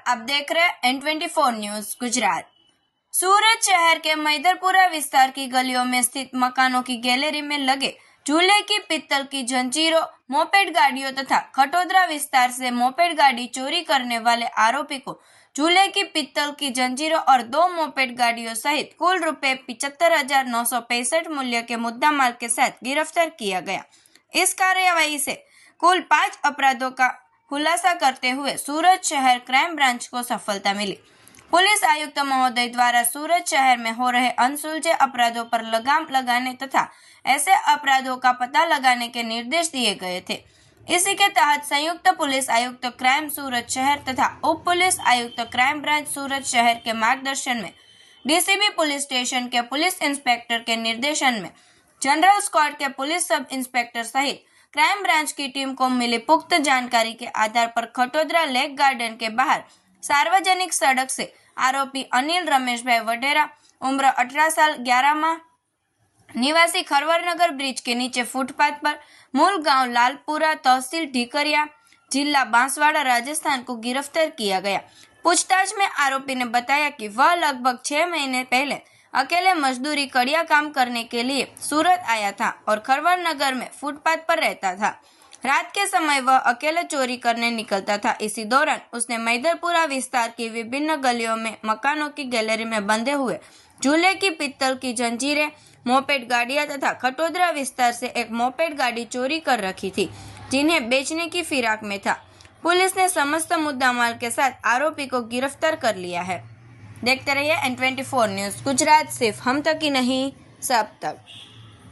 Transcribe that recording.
आप देख रहे हैं N24 न्यूज गुजरात। सूरत शहर के मैदरपुरा विस्तार की गलियों में स्थित मकानों की गैलरी में लगे झूले की पित्तल की जंजीरों, मोपेड गाड़ियों तथा खटोदरा विस्तार से मोपेड गाड़ी चोरी करने वाले आरोपी को झूले की पित्तल की जंजीरों और 2 मोपेड गाड़ियों सहित कुल रुपए 75,965 मूल्य के मुद्दामाल के साथ गिरफ्तार किया गया। इस कार्यवाही से कुल 5 अपराधों का खुलासा करते हुए सूरत शहर क्राइम ब्रांच को सफलता मिली। पुलिस आयुक्त महोदय द्वारा सूरत शहर में हो रहे अनसुलझे अपराधों पर लगाम लगाने तथा ऐसे अपराधों का पता लगाने के निर्देश दिए गए थे। इसी के तहत संयुक्त पुलिस आयुक्त क्राइम सूरत शहर तथा उप पुलिस आयुक्त क्राइम ब्रांच सूरत शहर के मार्गदर्शन में डीसीबी पुलिस स्टेशन के पुलिस इंस्पेक्टर के निर्देशन में जनरल स्क्वाड के पुलिस सब इंस्पेक्टर सहित क्राइम ब्रांच की टीम को मिली पुख्त जानकारी के आधार पर खटोदरा लेक गार्डन के बाहर सार्वजनिक सड़क से आरोपी अनिल रमेश भाई वडेरा उम्र 18 साल 11 माह निवासी खरवरनगर ब्रिज के नीचे फुटपाथ पर मूल गांव लालपुरा तहसील ढीकरिया जिला बांसवाड़ा राजस्थान को गिरफ्तार किया गया। पूछताछ में आरोपी ने बताया कि वह लगभग 6 महीने पहले अकेले मजदूरी कड़िया काम करने के लिए सूरत आया था और खरवरनगर में फुटपाथ पर रहता था। रात के समय वह अकेले चोरी करने निकलता था। इसी दौरान उसने मैदरपुरा विस्तार की विभिन्न गलियों में मकानों की गैलरी में बंधे हुए झूले की पित्तल की जंजीरें, मोपेड गाड़ियां तथा खटोदरा विस्तार से एक मोपेड गाड़ी चोरी कर रखी थी, जिन्हें बेचने की फिराक में था। पुलिस ने समस्त मुद्दामाल के साथ आरोपी को गिरफ्तार कर लिया है। देखते रहिए N24 न्यूज गुजरात, सिर्फ हम तक ही नहीं सब तक।